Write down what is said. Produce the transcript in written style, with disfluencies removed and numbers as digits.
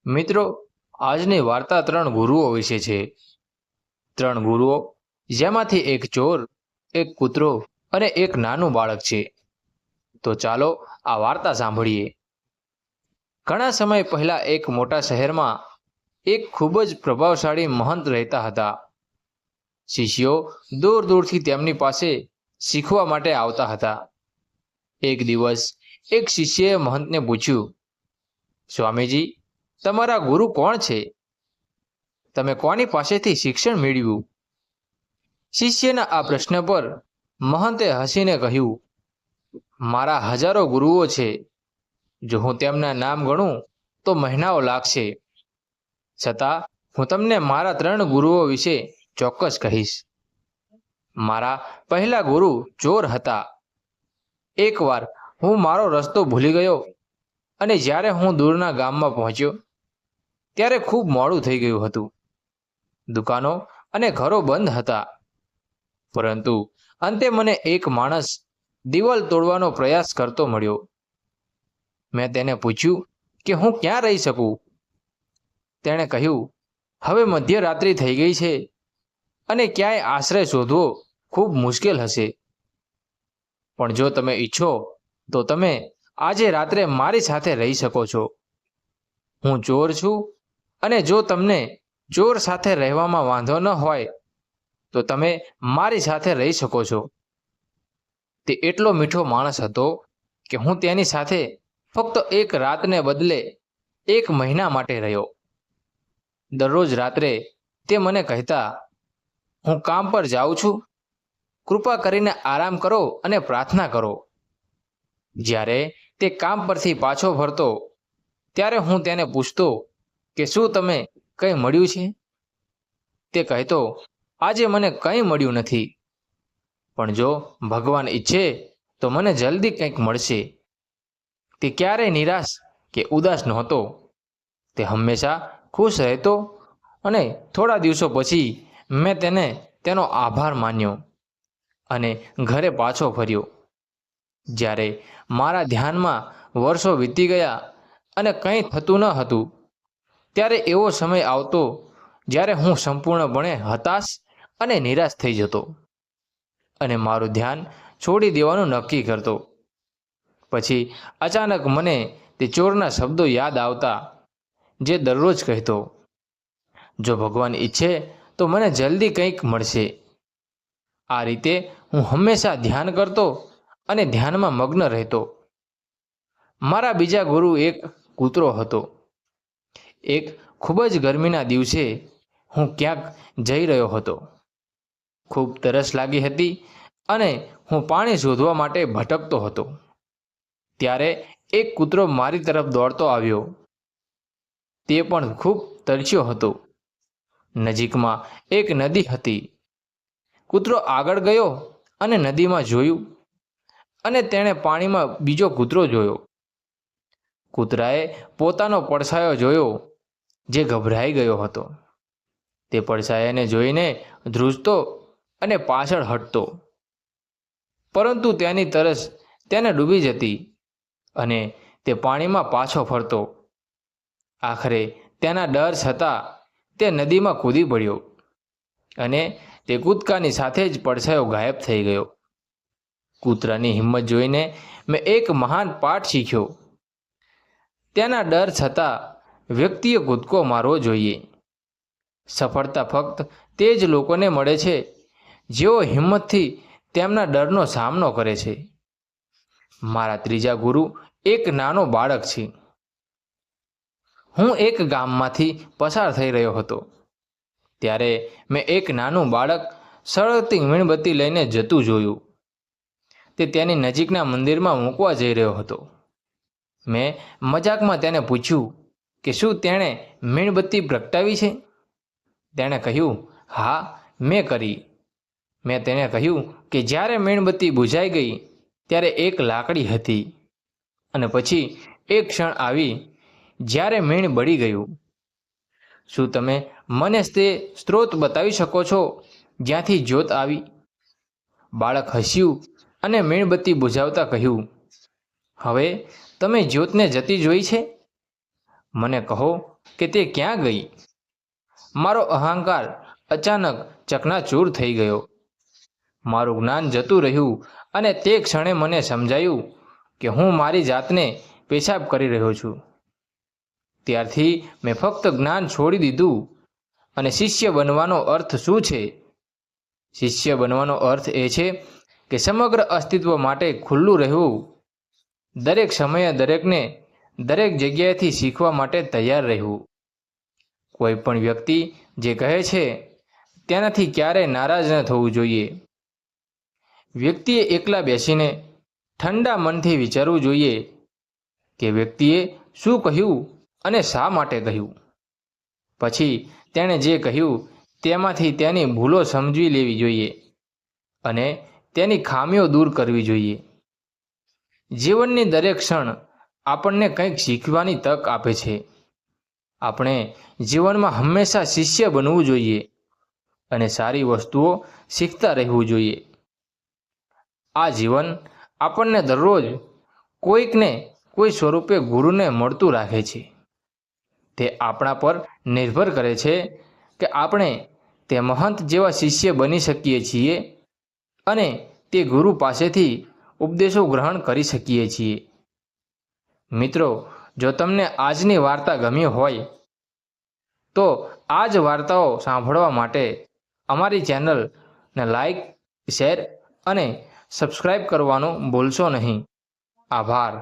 મિત્રો, આજની વાર્તા 3 ગુરુઓ વિશે છે. 3 ગુરુઓ, જેમાંથી એક ચોર, એક કૂતરો અને એક નાનું બાળક છે. તો ચાલો આ વાર્તા સાંભળીએ. ઘણા સમય પહેલા એક મોટા શહેરમાં એક ખૂબ જ પ્રભાવશાળી મહંત રહેતા હતા. શિષ્યો દૂર દૂરથી તેમની પાસે શીખવા માટે આવતા હતા. એક દિવસ એક શિષ્યએ મહંતને પૂછ્યું, સ્વામીજી, તમારા ગુરુ કોણ છે? તમે કોની પાસેથી શિક્ષણ મેળવ્યું? શિષ્યના આ પ્રશ્ન પર મહંતે હસીને કહ્યું, મારા હજારો ગુરુઓ છે. જો હું તેમના નામ ગણું તો મહિનાઓ લાગશે. છતાં હું તમને મારા 3 ગુરુઓ વિશે ચોક્કસ કહીશ. મારા પહેલા ગુરુ ચોર હતા. એકવાર હું મારો રસ્તો ભૂલી ગયો અને જ્યારે હું દૂરના ગામમાં પહોંચ્યો ત્યારે ખૂબ મોડું થઈ ગયું હતું. દુકાનો અને ઘરો બંધ હતા. પરંતુ અંતે મને એક માણસ દિવાલ તોડવાનો પ્રયાસ કરતો મળ્યો. મેં તેને પૂછ્યું કે હું ક્યાં રહી શકું. તેણે કહ્યું, હવે મધ્યરાત્રિ થઈ ગઈ છે અને ક્યાંય આશ્રય શોધવો ખૂબ મુશ્કેલ હશે. પણ જો તમે ઈચ્છો તો તમે આજે રાત્રે મારી સાથે રહી શકો છો. હું ચોર છું અને જો તમને ચોર સાથે રહેવામાં વાંધો ન હોય તો તમે મારી સાથે રહી શકો છો. તે એટલો મીઠો માણસ હતો કે હું તેની સાથે ફક્ત એક રાતને બદલે 1 મહિના માટે રહ્યો. દરરોજ રાત્રે તે મને કહેતા, હું કામ પર જાઉં છું, કૃપા કરીને આરામ કરો અને પ્રાર્થના કરો. જ્યારે તે કામ પરથી પાછો ફરતો ત્યારે હું તેને પૂછતો કે શું તમે કંઈ મળ્યું છે? તે કહેતો, આજે મને કંઈ મળ્યું નથી, પણ જો ભગવાન ઈચ્છે તો મને જલ્દી કંઈક મળશે. તે ક્યારેય નિરાશ કે ઉદાસ નહોતો. તે હંમેશા ખુશ રહેતો અને થોડા દિવસો પછી મેં તેનો આભાર માન્યો અને ઘરે પાછો ફર્યો. જ્યારે મારા ધ્યાનમાં વર્ષો વીતી ગયા અને કંઈ થતું ન હતું, ત્યારે એવો સમય આવતો જ્યારે હું સંપૂર્ણપણે હતાશ અને નિરાશ થઈ જતો અને મારું ધ્યાન છોડી દેવાનું નક્કી કરતો. પછી અચાનક મને તે ચોરના શબ્દો યાદ આવતા, જે દરરોજ કહેતો, જો ભગવાન ઈચ્છે તો મને જલ્દી કંઈક મળશે. આ રીતે હું હંમેશા ધ્યાન કરતો અને ધ્યાનમાં મગ્ન રહેતો. મારા બીજા ગુરુ એક કૂતરો હતો. એક ખૂબ જ ગરમીના દિવસે હું ક્યાંક જઈ રહ્યો હતો. ખૂબ તરસ લાગી હતી અને હું પાણી શોધવા માટે ભટકતો હતો. ત્યારે એક કૂતરો મારી તરફ દોડતો આવ્યો. તે પણ ખૂબ તરસ્યો હતો. નજીકમાં એક નદી હતી. કૂતરો આગળ ગયો અને નદીમાં જોયું અને તેણે પાણીમાં બીજો કૂતરો જોયો. કૂતરાએ પોતાનો પડછાયો જોયો, જે ગભરાઈ ગયો હતો. તે પડછાયાને જોઈને ધ્રુજતો અને પાછળ હટતો. પરંતુ તેની તરસ તેને ડૂબી જતી અને તે પાણીમાં પાછો ફરતો. આખરે તેના ડર છતાં તે નદીમાં કૂદી પડ્યો અને તે કૂદકાની સાથે જ પડછાયો ગાયબ થઈ ગયો. કૂતરાની હિંમત જોઈને મેં એક મહાન પાઠ શીખ્યો. તેના ડર છતાં વ્યક્તિએ કૂદકો મારવો જોઈએ. સફળતા ફક્ત તે જ લોકોને મળે છે જેઓ હિંમતથી તેમના ડરનો સામનો કરે છે. મારા ત્રીજા ગુરુ એક નાનો બાળક છે. હું એક ગામમાંથી પસાર થઈ રહ્યો હતો. ત્યારે મેં એક નાનું બાળક સળગતી મીણબત્તી લઈને જતું જોયું. તે તેની નજીકના મંદિરમાં મૂકવા જઈ રહ્યો હતો. મેં મજાકમાં તેને પૂછ્યું કે શું તેણે મીણબત્તી પ્રગટાવી છે? તેણે કહ્યું, હા, મેં કરી. મેં તેને કહ્યું કે જ્યારે મીણબત્તી બુઝાઈ ગઈ ત્યારે એક લાકડી હતી અને પછી એક ક્ષણ આવી જ્યારે મીણ બળી ગયું. શું તમે મને તે સ્ત્રોત બતાવી શકો છો જ્યાંથી જ્યોત આવી? બાળક હસ્યું અને મીણબત્તી બુઝાવતા કહ્યું, હવે તમે જ્યોતને જતી જોઈ છે? મને કહો કે તે ક્યાં ગઈ? મારો અહંકાર અચાનક ચકનાચૂર થઈ ગયો. મારું જ્ઞાન જતું રહ્યું અને તે ક્ષણે મને સમજાયું કે હું મારી જાતને પેશાબ કરી રહ્યો છું. ત્યારથી મેં ફક્ત જ્ઞાન છોડી દીધું. અને શિષ્ય બનવાનો અર્થ શું છે? શિષ્ય બનવાનો અર્થ એ છે કે સમગ્ર અસ્તિત્વ માટે ખુલ્લું રહેવું, દરેક સમયે દરેકને દરેક જગ્યાએથી શીખવા માટે તૈયાર રહેવું. કોઈ પણ વ્યક્તિ જે કહે છે તેનાથી ક્યારેય નારાજ ન થવું જોઈએ. વ્યક્તિએ એકલા બેસીને ઠંડા મનથી વિચારવું જોઈએ કે વ્યક્તિએ શું કહ્યું અને શા માટે કહ્યું. પછી તેણે જે કહ્યું તેમાંથી તેની ભૂલો સમજી લેવી જોઈએ અને તેની ખામીઓ દૂર કરવી જોઈએ. જીવનની દરેક ક્ષણ આપણને કંઈક શીખવાની તક આપે છે. આપણે જીવનમાં હંમેશા શિષ્ય બનવું જોઈએ અને સારી વસ્તુઓ શીખતા રહેવું જોઈએ. આ જીવન આપણને દરરોજ કોઈકને કોઈ સ્વરૂપે ગુરુને મળતું રાખે છે. તે આપણા પર નિર્ભર કરે છે કે આપણે તે મહંત જેવા શિષ્ય બની શકીએ છીએ અને તે ગુરુ પાસેથી ઉપદેશો ગ્રહણ કરી શકીએ છીએ. મિત્રો, જો તમને આજની વાર્તા ગમી હોય તો આ જ વાર્તાઓ સાંભળવા માટે અમારી ચેનલને લાઈક, શેર અને સબસ્ક્રાઈબ કરવાનું ભૂલશો નહીં. આભાર.